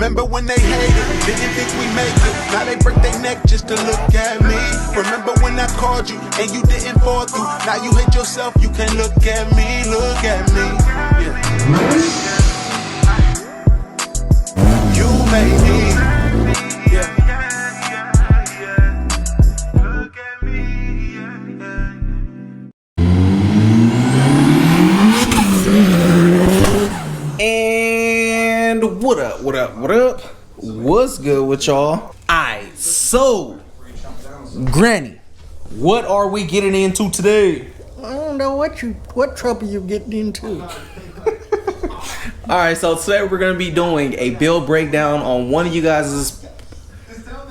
Remember when they hated, didn't think we make it. Now they break their neck just to look at me. Remember when I called you and you didn't fall through. Now you hate yourself, you can't look at me, look at me. Yeah. You made me. Yeah. Look at me. And what up? What's good with y'all? Alright, so Granny, what are we getting into today? I don't know what trouble you getting into. Alright, so today we're gonna be doing a build breakdown on one of you guys'.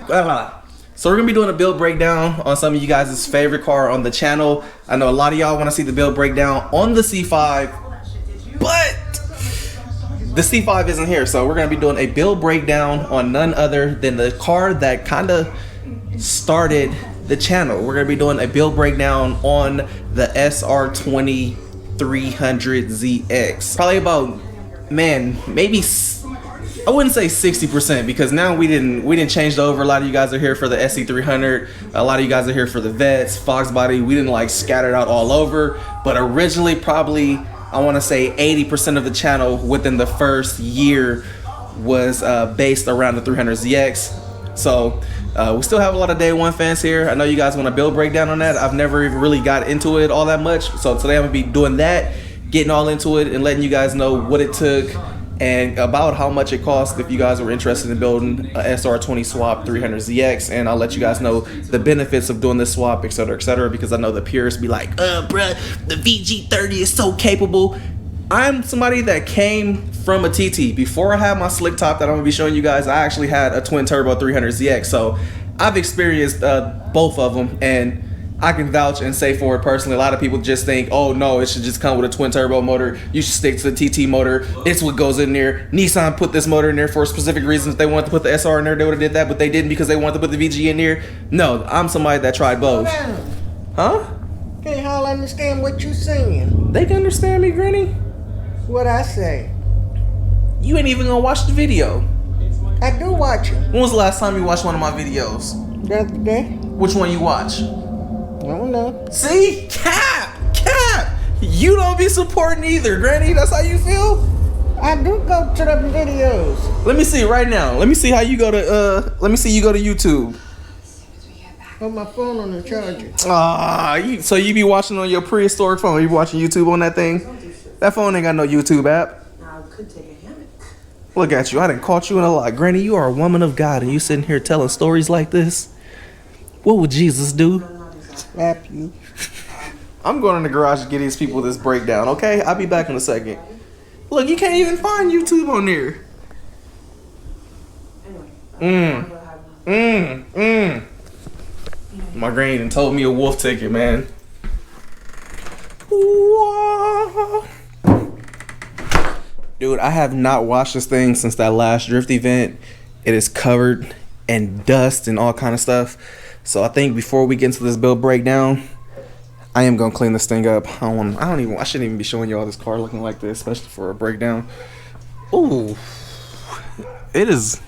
So we're gonna be doing a build breakdown on some of you guys' favorite car on the channel. I know a lot of y'all want to see the build breakdown on the C5, but the C5 isn't here, so we're gonna be doing a build breakdown on none other than the car that kind of started the channel. We're gonna be doing a build breakdown on the SR20 300ZX. Probably about, man, maybe I wouldn't say 60%, because now we didn't change over. A lot of you guys are here for the SC300. A lot of you guys are here for the Vets, Fox Body. We didn't like scatter it out all over, but originally probably I want to say 80% of the channel within the first year was based around the 300ZX. So we still have a lot of day one fans here. I know you guys want to build breakdown on that. I've never even really got into it all that much. So today I'm gonna be doing that, getting all into it and letting you guys know what it took and about how much it cost if you guys were interested in building a SR20 swap 300ZX. And I'll let you guys know the benefits of doing this swap, etc., because I know the purists be like, bruh, the VG30 is so capable. I'm somebody that came from a TT. Before I had my slick top that I'm gonna be showing you guys, I actually had a twin turbo 300ZX. So I've experienced both of them, and I can vouch and say for it personally. A lot of people just think, oh no, it should just come with a twin turbo motor. You should stick to the TT motor. It's what goes in there. Nissan put this motor in there for specific reasons. If they wanted to put the SR in there, they would have did that, but they didn't because they wanted to put the VG in there. No, I'm somebody that tried both. Huh? Can't hardly understand what you saying. They can understand me, Granny. What I say? You ain't even gonna watch the video. I do watch it. When was the last time you watched one of my videos? The other day. Which one you watch? I don't know. See? Cap! You don't be supporting either, Granny. That's how you feel? I do go to the videos. Let me see right now. Let me see how you go to let me see you go to YouTube. Put my phone on the charger. So you be watching on your prehistoric phone. You be watching YouTube on that thing? That phone ain't got no YouTube app. I could take a hammock. Look at you. I done caught you in a lie. Granny, you are a woman of God and you sitting here telling stories like this? What would Jesus do? Slap you. I'm going in the garage to get these people this breakdown, okay? I'll be back in a second. Look, you can't even find YouTube on there. My granny done told me a wolf ticket, man. Dude, I have not washed this thing since that last drift event. It is covered in dust and all kind of stuff. So I think before we get into this build breakdown, I am gonna clean this thing up. I shouldn't even be showing you all this car looking like this, especially for a breakdown. Ooh, it is,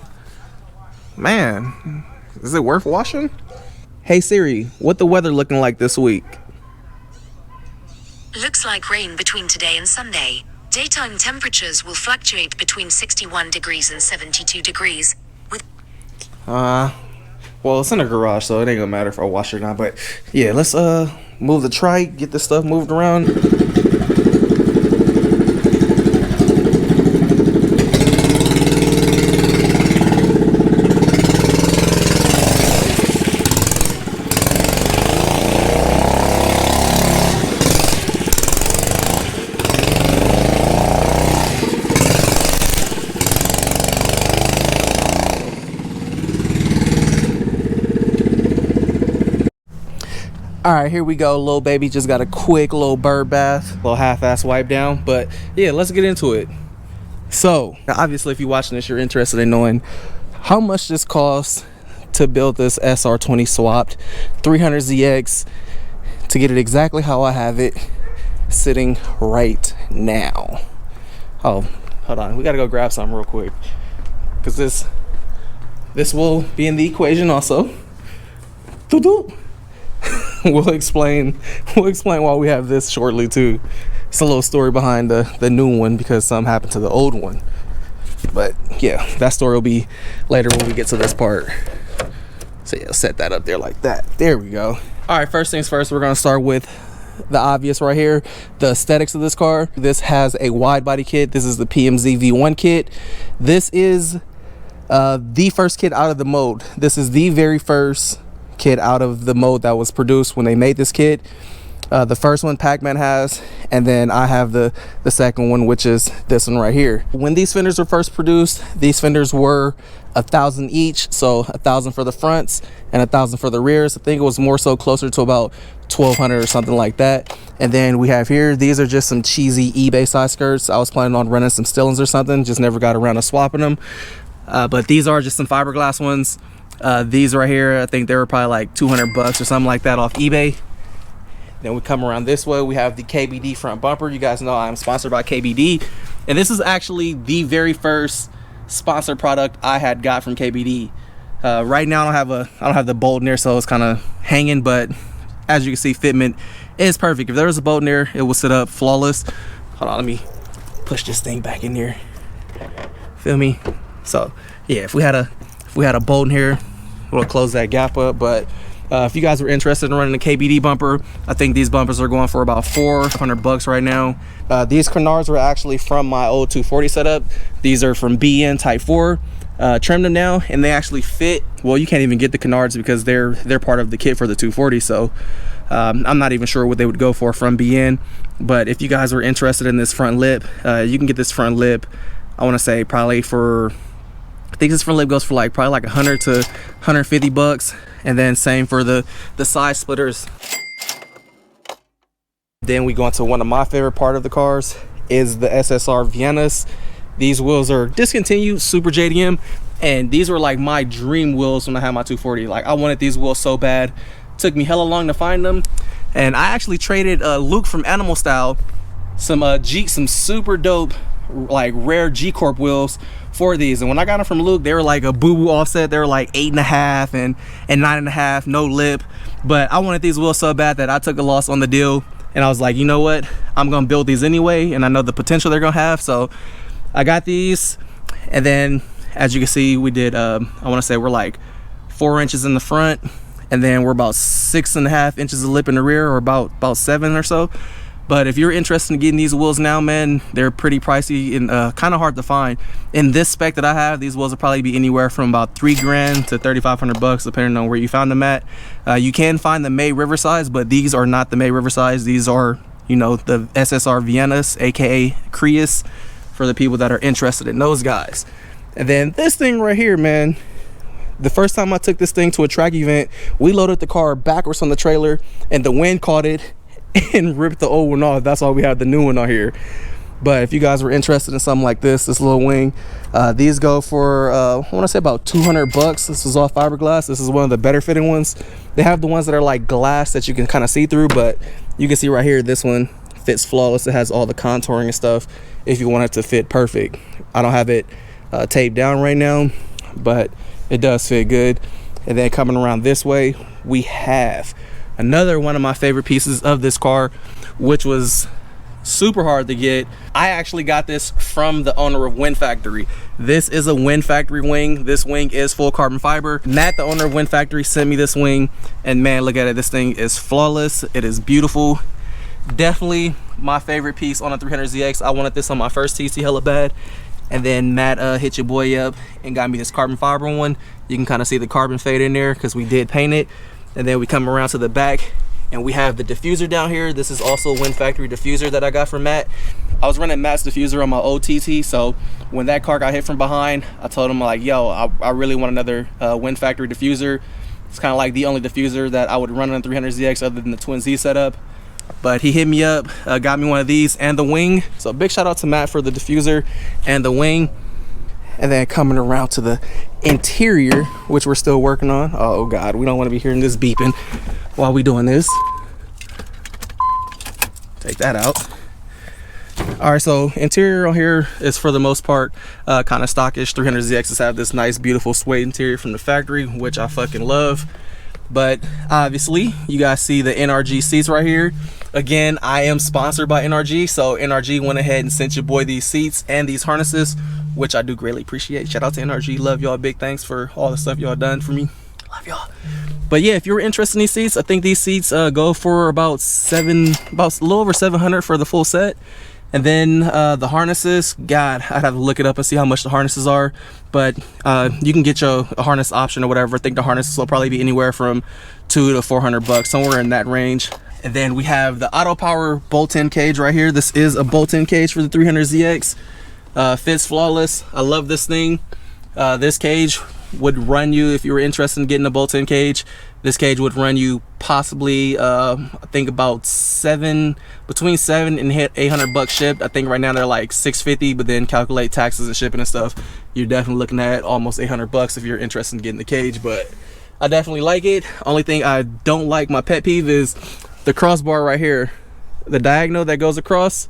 man, is it worth washing? Hey Siri, what the weather looking like this week? Looks like rain between today and Sunday. Daytime temperatures will fluctuate between 61 degrees and 72 degrees. Well, it's in a garage, so it ain't gonna matter if I wash it or not. But yeah, let's move the trike, get this stuff moved around. All right, here we go. Little baby just got a quick little bird bath, little half-ass wipe down. But yeah, let's get into it. So obviously, if you're watching this, you're interested in knowing how much this costs to build this SR20 swapped 300ZX to get it exactly how I have it sitting right now. Oh, hold on, we gotta go grab something real quick. because this will be in the equation also. Doo-doo. We'll explain why we have this shortly too. It's a little story behind the new one because something happened to the old one. But yeah, that story will be later when we get to this part. So yeah, set that up there like that. There we go. All right, first things first, we're gonna start with the obvious right here, the aesthetics of this car. This has a wide body kit. This is the PMZ V1 kit. This is the first kit out of the mold. This is the very first kit out of the mold that was produced when they made this kit. The first one Pac-Man has, and then I have the second one, which is this one right here. When these fenders were first produced, these fenders were $1,000 each, so $1,000 for the fronts and $1,000 for the rears. I think it was more so closer to about $1,200 or something like that. And then we have here, these are just some cheesy eBay side skirts. I was planning on running some Stillings or something, just never got around to swapping them. But these are just some fiberglass ones. These right here, I think they were probably like $200 or something like that off eBay. Then we come around this way, we have the KBD front bumper. You guys know I'm sponsored by KBD, and this is actually the very first sponsored product I had got from KBD. Right now I don't have the bolt in there, so it's kind of hanging, but as you can see, fitment is perfect. If there was a bolt in there, it will sit up flawless. Hold on, let me push this thing back in here. Feel me? So yeah, if we had a bolt in here, we'll close that gap up. But if you guys were interested in running a KBD bumper, I think these bumpers are going for about $400 right now. These canards were actually from my old 240 setup. These are from BN Type 4. Trimmed them now, and they actually fit. Well, you can't even get the canards because they're part of the kit for the 240. So I'm not even sure what they would go for from BN. But if you guys were interested in this front lip, you can get this front lip. I want to say probably for, I think this front lip goes for like probably like $100 to $150. And then same for the side splitters. Then we go into one of my favorite part of the cars is the SSR Viennas. These wheels are discontinued, super JDM, and these were like my dream wheels when I had my 240. Like I wanted these wheels so bad. Took me hella long to find them, and I actually traded Luke from Animal Style some super dope like rare G Corp wheels for these. And when I got them from Luke, they were like a boo-boo offset. They were like 8.5 and 9.5, no lip. But I wanted these wheels so bad that I took a loss on the deal, and I was like, you know what, I'm gonna build these anyway, and I know the potential they're gonna have. So I got these, and then as you can see, we did I want to say we're like 4 inches in the front, and then we're about 6.5 inches of lip in the rear, or about 7 or so. But if you're interested in getting these wheels now, man, they're pretty pricey and kind of hard to find. In this spec that I have, these wheels will probably be anywhere from about $3,000 to $3,500, depending on where you found them at. You can find the May River size, but these are not the May River size. These are, you know, the SSR Viennas, aka Creus, for the people that are interested in those guys. And then this thing right here, man, the first time I took this thing to a track event, we loaded the car backwards on the trailer, and the wind caught it and ripped the old one off. That's why we have the new one on here. But if you guys were interested in something like this little wing, these go for I want to say about $200. This is all fiberglass. This is one of the better fitting ones. They have the ones that are like glass that you can kind of see through, but you can see right here, this one fits flawless. It has all the contouring and stuff if you want it to fit perfect. I don't have it taped down right now, but it does fit good. And then coming around this way, we have another one of my favorite pieces of this car, which was super hard to get. I actually got this from the owner of Wind Factory. This is a Wind Factory wing. This wing is full carbon fiber. Matt, the owner of Wind Factory, sent me this wing, and man, look at it. This thing is flawless. It is beautiful. Definitely my favorite piece on a 300ZX. I wanted this on my first TC hella bad, and then Matt hit your boy up and got me this carbon fiber one. You can kind of see the carbon fade in there because we did paint it. And then we come around to the back, and we have the diffuser down here. This is also a Wind Factory diffuser that I got from Matt. I was running Matt's diffuser on my old TT, so when that car got hit from behind, I told him like, yo, I really want another Wind Factory diffuser. It's kind of like the only diffuser that I would run on a 300ZX other than the Twin Z setup. But he hit me up, got me one of these and the wing. So big shout out to Matt for the diffuser and the wing. And then coming around to the interior, which we're still working on. Oh God, we don't want to be hearing this beeping while we doing this. Take that out. All right, so interior on here is for the most part kind of stockish. 300ZXs have this nice beautiful suede interior from the factory, which I fucking love. But obviously you guys see the NRG seats right here. Again, I am sponsored by NRG, so NRG went ahead and sent your boy these seats and these harnesses, which I do greatly appreciate. Shout out to NRG. Love y'all. Big thanks for all the stuff y'all done for me. Love y'all. But yeah, if you're interested in these seats, I think these seats go for about a little over 700 for the full set. And then the harnesses, God, I'd have to look it up and see how much the harnesses are. But you can get a harness option or whatever. I think the harnesses will probably be anywhere from $200 to $400, somewhere in that range. And then we have the auto power bolt-in cage right here. This is a bolt-in cage for the 300ZX. Fits flawless. I love this thing. This cage would run you, if you were interested in getting a bolt-in cage, this cage would run you possibly I think about between $700 and $800 shipped. I think right now they're like $650, but then calculate taxes and shipping and stuff, you're definitely looking at almost $800 if you're interested in getting the cage. But I definitely like it. Only thing I don't like, my pet peeve, is the crossbar right here. The diagonal that goes across,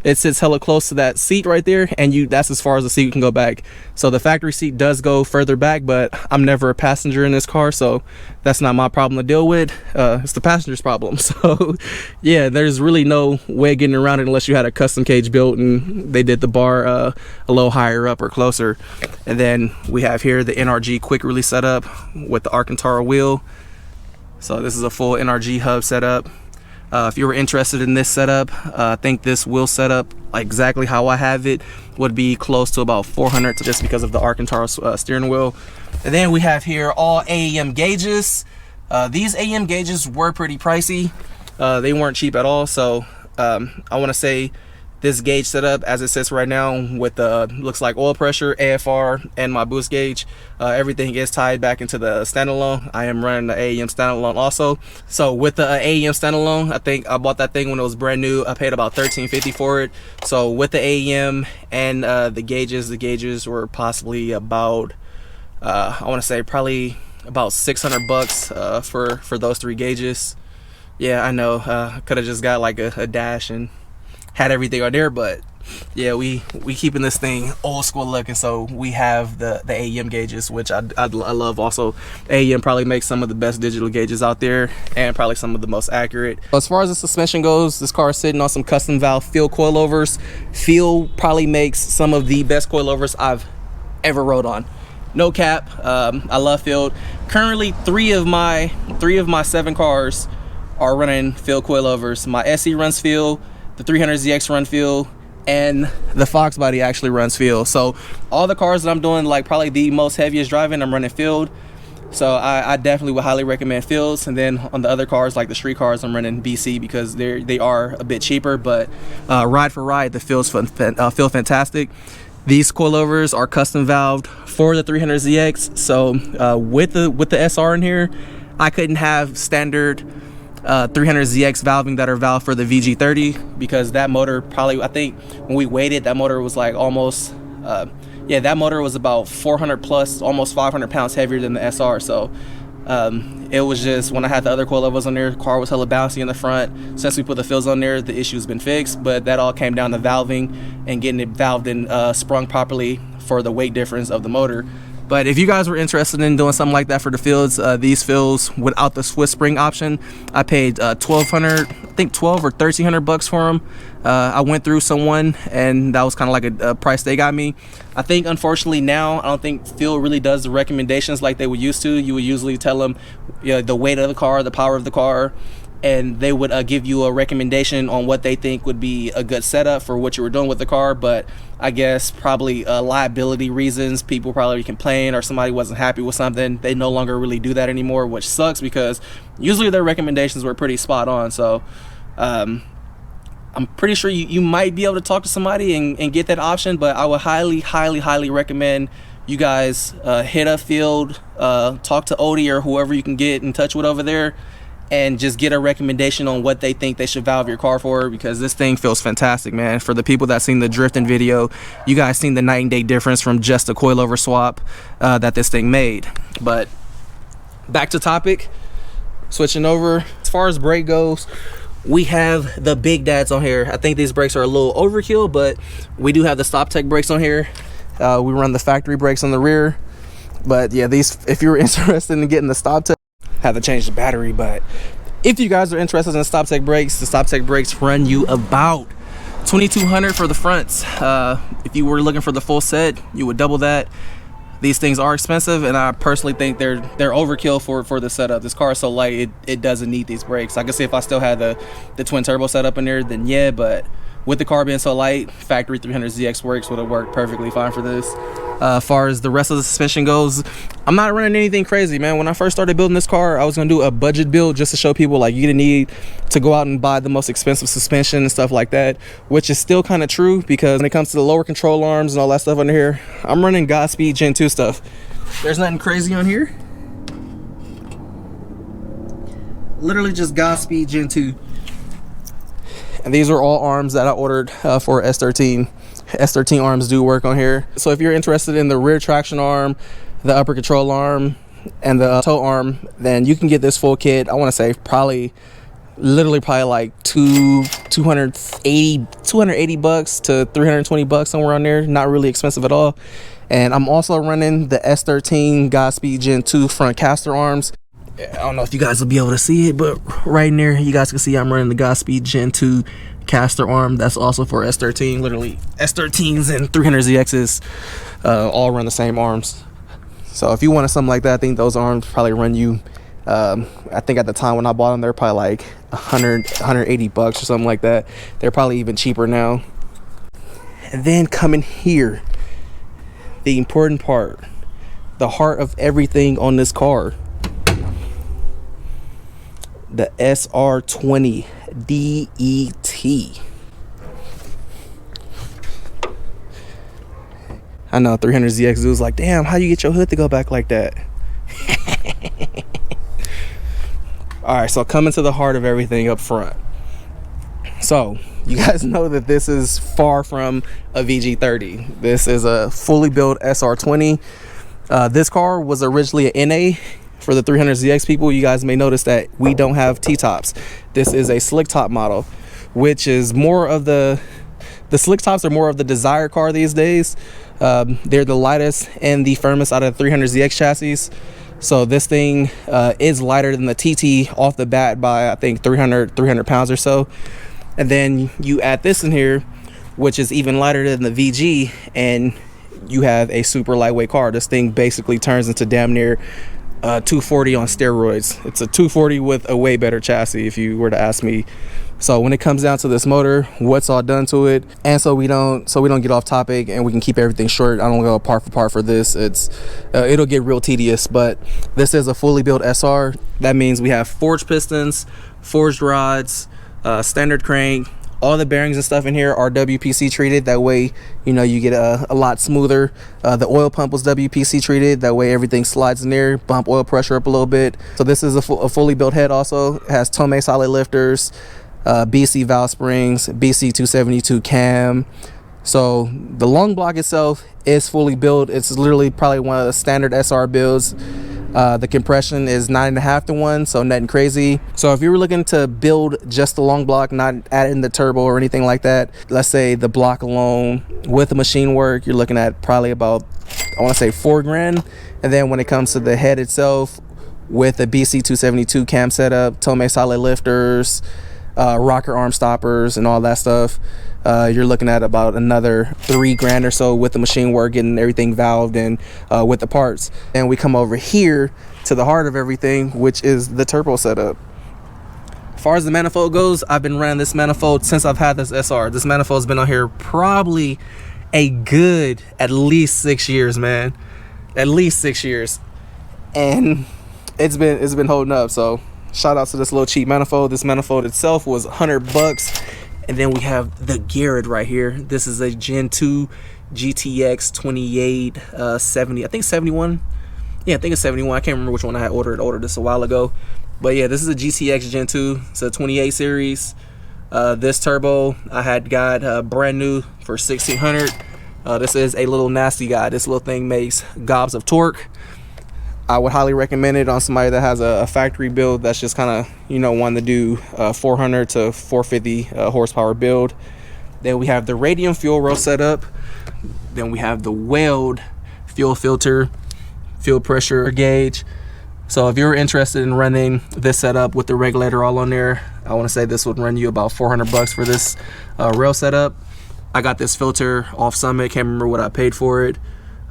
it sits hella close to that seat right there, and that's as far as the seat can go back. So the factory seat does go further back, but I'm never a passenger in this car, so that's not my problem to deal with. It's the passenger's problem. So yeah, there's really no way of getting around it unless you had a custom cage built and they did the bar a little higher up or closer. And then we have here the NRG quick release setup with the Alcantara wheel. So this is a full NRG hub setup. If you were interested in this setup, I think this wheel setup, like exactly how I have it, would be close to about $400 just because of the Alcantara steering wheel. And then we have here all AEM gauges. These AEM gauges were pretty pricey. They weren't cheap at all. So I want to say this gauge setup as it sits right now with the looks like oil pressure, AFR, and my boost gauge, everything is tied back into the standalone. I am running the AEM standalone also. So with the AEM standalone, I think I bought that thing when it was brand new. I paid about $13.50 for it. So with the AEM and the gauges were possibly about I want to say probably about $600 for those three gauges. Yeah, I know, could have just got like a dash and had everything on there, but yeah, we keeping this thing old school looking, so we have the AEM gauges, which I love. Also, AEM probably makes some of the best digital gauges out there and probably some of the most accurate. As far as the suspension goes, this car is sitting on some custom valve field coilovers. Field probably makes some of the best coilovers I've ever rode on. No cap. I love Field. Currently, three of my 7 cars are running Field coilovers. My SE runs Field, the 300ZX run Field, and the Fox body actually runs Field. So all the cars that I'm doing, like probably the most heaviest driving, I'm running Field. So I definitely would highly recommend Fields. And then on the other cars, like the street cars, I'm running BC because they are a bit cheaper. But ride for ride, the Fields feel fantastic. These coilovers are custom valved for the 300ZX. So with the SR in here, I couldn't have standard 300ZX valving that are valved for the VG30 because that motor probably, I think when we weighed it, that motor was like almost yeah, that motor was about 400 plus, almost 500 pounds heavier than the SR. So it was just, when I had the other coilovers on there, the car was hella bouncy in the front. Since we put the Fields on there, the issue's been fixed, but that all came down to valving and getting it valved and sprung properly for the weight difference of the motor. But if you guys were interested in doing something like that for the Fields, these Fields without the Swiss spring option, I paid $1,200, I think $1,200 or $1,300 for them. I went through someone, and that was kind of like a price they got me. I think unfortunately now, I don't think Field really does the recommendations like they would used to. You would usually tell them, you know, the weight of the car, the power of the car, and they would give you a recommendation on what they think would be a good setup for what you were doing with the car. But I guess probably liability reasons, people probably complain or somebody wasn't happy with something. They no longer really do that anymore, which sucks because usually their recommendations were pretty spot on. So I'm pretty sure you might be able to talk to somebody and get that option, but I would highly recommend you guys hit up Field, talk to Odie or whoever you can get in touch with over there, and just get a recommendation on what they think they should valve your car for, because this thing feels fantastic, man. For the people that seen the drifting video, you guys seen the night and day difference from just a coilover swap that this thing made. But back to topic, switching over, as far as brake goes, we have the big dads on here. I think these brakes are a little overkill, but we do have the Stop Tech brakes on here. We run the factory brakes on the rear. But yeah, these, if you're interested in getting the Stop Tech, have to change the battery. But if you guys are interested in the Stop Tech brakes, the Stop Tech brakes run you about $2,200 for the fronts. If you were looking for the full set, you would double that. These things are expensive, and I personally think they're overkill for the setup. This car is so light, it doesn't need these brakes. I can see if I still had the twin turbo setup in there, then yeah, but with the car being so light, factory 300ZX works would have worked perfectly fine for this. As far as the rest of the suspension goes, I'm not running anything crazy, man. When I first started building this car, I was gonna do a budget build just to show people like you didn't need to go out and buy the most expensive suspension and stuff like that, which is still kind of true, because when it comes to the lower control arms and all that stuff under here, I'm running Godspeed Gen 2 stuff. There's nothing crazy on here. Literally just Godspeed Gen 2. And these are all arms that I ordered for S13. S13 arms do work on here. So if you're interested in the rear traction arm, the upper control arm, and the tow arm, then you can get this full kit. I want to say literally like 280 bucks to 320 bucks, somewhere on there. Not really expensive at all. And I'm also running the S13 Godspeed Gen 2 front caster arms. I don't know if you guys will be able to see it, but right in there you guys can see I'm running the Godspeed Gen 2 caster arm. That's also for S13. Literally S13s and 300ZXs all run the same arms. So if you wanted something like that, I think those arms probably run you I think at the time when I bought them, they're probably like 180 bucks or something like that. They're probably even cheaper now. And then coming here, the important part, the heart of everything on this car, the SR20 DET. I know 300ZX dude's like, damn, how you get your hood to go back like that? All right, so coming to the heart of everything up front. So you guys know that this is far from a VG30. This is a fully built SR20. This car was originally an NA. For the 300ZX people, you guys may notice that we don't have T-tops. This is a slick top model, which is more of the slick tops are more of the desired car these days. They're the lightest and the firmest out of the 300ZX chassis. So this thing is lighter than the TT off the bat by, I think, 300 pounds or so. And then you add this in here, which is even lighter than the VG, and you have a super lightweight car. This thing basically turns into damn near 240 on steroids. It's a 240 with a way better chassis, if you were to ask me. So when it comes down to this motor, what's all done to it, and so we don't get off topic and we can keep everything short, I don't go part for part for this. It'll get real tedious. But this is a fully built SR. That means we have forged pistons, forged rods, standard crank. All the bearings and stuff in here are WPC treated. That way, you know, you get a lot smoother. The oil pump was WPC treated. That way everything slides in there, bump oil pressure up a little bit. So this is a fully built head also. It has Tomei solid lifters, BC valve springs, BC 272 cam. So the long block itself is fully built. It's literally probably one of the standard SR builds. The compression is 9.5 to 1, so nothing crazy. So if you were looking to build just the long block, not adding the turbo or anything like that, let's say the block alone with the machine work, you're looking at probably about, I want to say, $4,000. And then when it comes to the head itself, with the BC 272 cam setup, Tomei solid lifters, rocker arm stoppers, and all that stuff, you're looking at about another $3,000 or so with the machine work, getting everything valved and with the parts. And we come over here to the heart of everything, which is the turbo setup. As far as the manifold goes, I've been running this manifold since I've had this SR. This manifold's been on here probably a good at least 6 years, man. At least 6 years. And it's been holding up. So shout out to this little cheap manifold. This manifold itself was 100 bucks. And then we have the Garrett right here. This is a Gen 2 GTX 2870, I think 71. Yeah, I think it's 71. I can't remember which one I had ordered this a while ago. But yeah, this is a GTX Gen 2. It's a 28 series. This turbo I had got brand new for 1,600. This is a little nasty guy. This little thing makes gobs of torque. I would highly recommend it on somebody that has a factory build that's just kind of, you know, wanting to do 400 to 450 horsepower build. Then we have the radium fuel row setup. Then we have the Weld fuel filter, fuel pressure gauge. So if you're interested in running this setup with the regulator all on there, I want to say this would run you about $400 for this rail setup. I got this filter off Summit. Can't remember what I paid for it.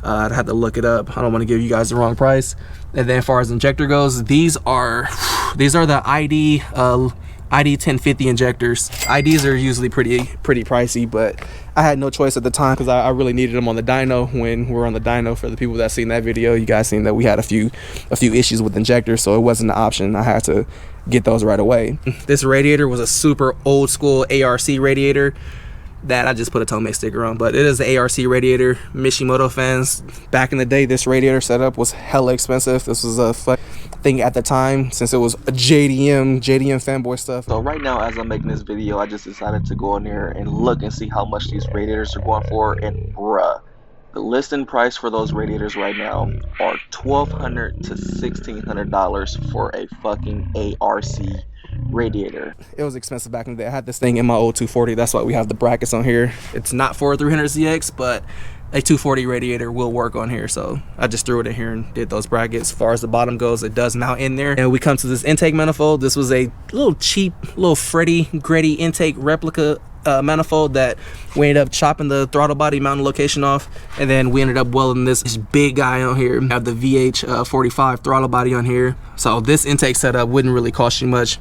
I'd have to look it up. I don't want to give you guys the wrong price. And then as far as injector goes, these are the ID 1050 injectors. IDs are usually pretty pricey, but I had no choice at the time because I really needed them on the dyno. When we're on the dyno, for the people that seen that video, you guys seen that we had a few issues with injectors, so it wasn't an option. I had to get those right away. This radiator was a super old school ARC radiator that I just put a Tomei sticker on, but it is an ARC radiator. Mishimoto fans, back in the day, this radiator setup was hella expensive. This was a thing at the time, since it was a JDM fanboy stuff. So right now, as I'm making this video, I just decided to go in there and look and see how much these radiators are going for, and bruh, the listing price for those radiators right now are $1,200 to $1,600 for a fucking ARC radiator. It was expensive back in the day. I had this thing in my old 240. That's why we have the brackets on here. It's not for a 300ZX, but a 240 radiator will work on here, so I just threw it in here and did those brackets. As far as the bottom goes, it does mount in there. And we come to this intake manifold. This was a little cheap, little Freddy Greddy intake replica manifold that we ended up chopping the throttle body mounting location off, and then we ended up welding this big guy on here. We have the VH45 throttle body on here. So this intake setup wouldn't really cost you much.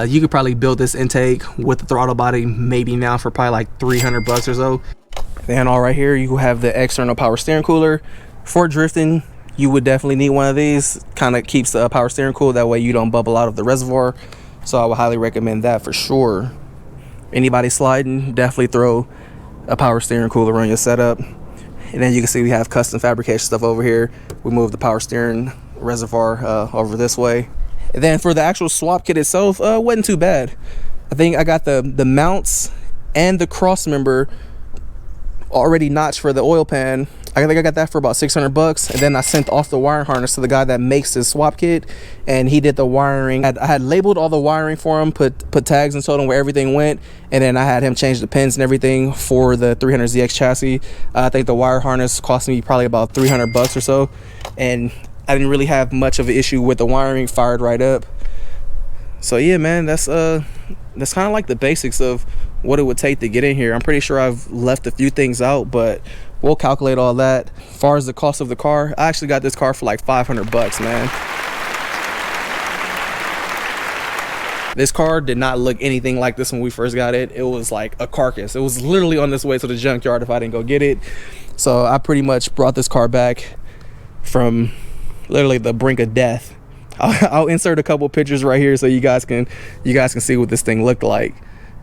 You could probably build this intake with the throttle body maybe now for probably like $300 or so. Then all right here, you have the external power steering cooler. For drifting, you would definitely need one of these. Kind of keeps the power steering cool, that way you don't bubble out of the reservoir. So I would highly recommend that for sure. Anybody sliding, definitely throw a power steering cooler on your setup. And then you can see we have custom fabrication stuff over here. We moved the power steering reservoir over this way. And then for the actual swap kit itself, wasn't too bad. I think I got the mounts and the cross member already notched for the oil pan. I think I got that for about $600, and then I sent off the wiring harness to the guy that makes this swap kit, and he did the wiring. I had labeled all the wiring for him, put tags and told him where everything went, and then I had him change the pins and everything for the 300ZX chassis. I think the wire harness cost me probably about $300 or so, and I didn't really have much of an issue with the wiring. Fired right up. So yeah, man, that's kind of like the basics of what it would take to get in here. I'm pretty sure I've left a few things out, but we'll calculate all that. As far as the cost of the car, I actually got this car for like $500, man. This car did not look anything like this when we first got it. It was like a carcass. It was literally on this way to the junkyard if I didn't go get it. So I pretty much brought this car back from literally the brink of death. I'll insert a couple pictures right here so you guys can see what this thing looked like.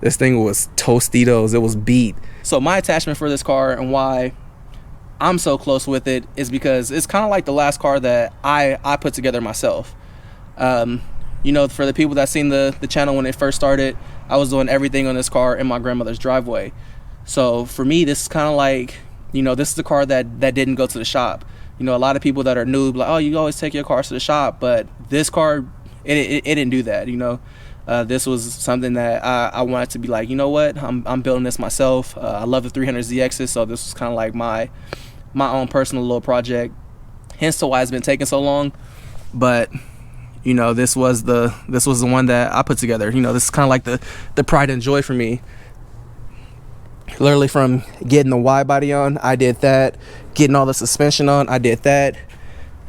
This thing was Tostitos. It was beat. So my attachment for this car and why I'm so close with it is because it's kind of like the last car that I put together myself. You know, for the people that seen the channel when it first started, I was doing everything on this car in my grandmother's driveway. So for me, this is kind of like, you know, this is the car that didn't go to the shop. You know, a lot of people that are new, like, oh, you always take your cars to the shop, but this car, it didn't do that. You know, this was something that I wanted to be like, you know what, I'm building this myself. I love the 300ZXs, so this was kind of like my own personal little project. Hence to why it's been taking so long. But you know, this was the one that I put together. You know, this is kind of like the pride and joy for me. Literally from getting the Y body on, I did that. Getting all the suspension on, I did that.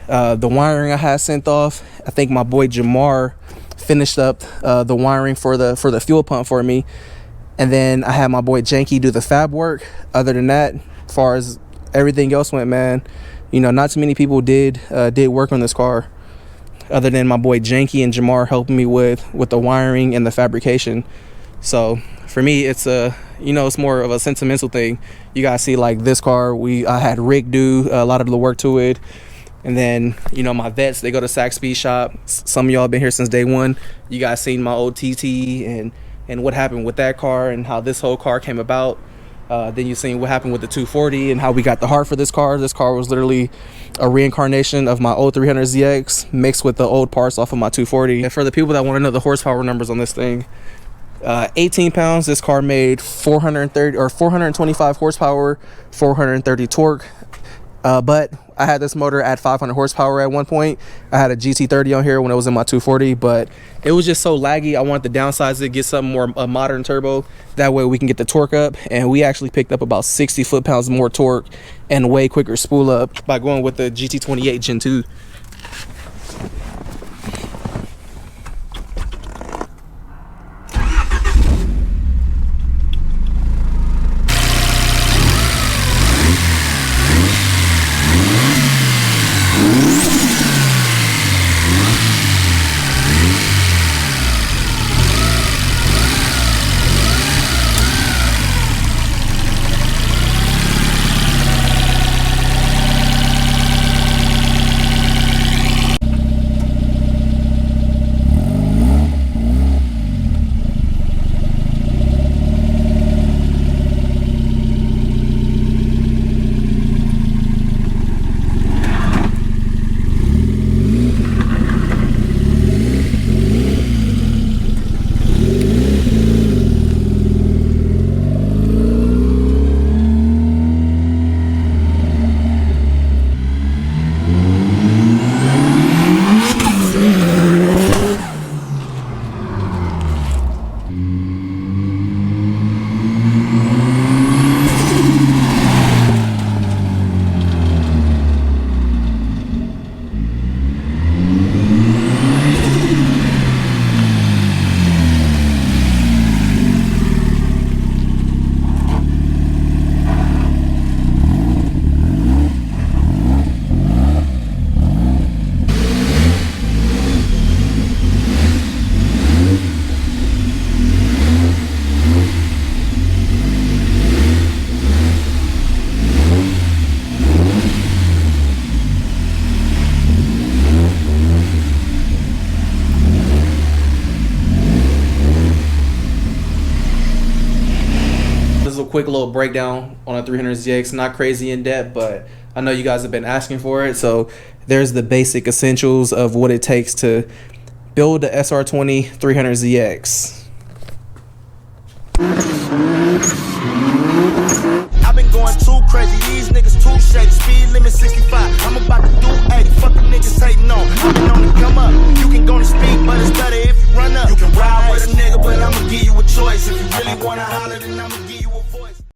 The wiring I had sent off, I think my boy Jamar finished up the wiring for the fuel pump for me, and then I had my boy Janky do the fab work. Other than that, as far as everything else went, man, you know, not too many people did work on this car other than my boy Janky and Jamar helping me with the wiring and the fabrication. So for me, it's you know, it's more of a sentimental thing. You guys see, like this car, I had Rick do a lot of the work to it. And then, you know, my vets, they go to Sack Speed Shop. Some of y'all been here since day one. You guys seen my old TT and what happened with that car and how this whole car came about. Then you've seen what happened with the 240 and how we got the heart for this car. This car was literally a reincarnation of my old 300ZX mixed with the old parts off of my 240. And for the people that want to know the horsepower numbers on this thing, 18 pounds, this car made 430 or 425 horsepower, 430 torque. But I had this motor at 500 horsepower at one point. I had a GT30 on here when it was in my 240, but it was just so laggy. I wanted to downsize it, get something more a modern turbo. That way we can get the torque up, and we actually picked up about 60 foot-pounds more torque and way quicker spool up by going with the GT28 Gen 2. Quick little breakdown on a 300ZX, not crazy in depth, but I know you guys have been asking for it. So there's the basic essentials of what it takes to build the SR20 300ZX. I've been going too crazy, these niggas too shady, speed limit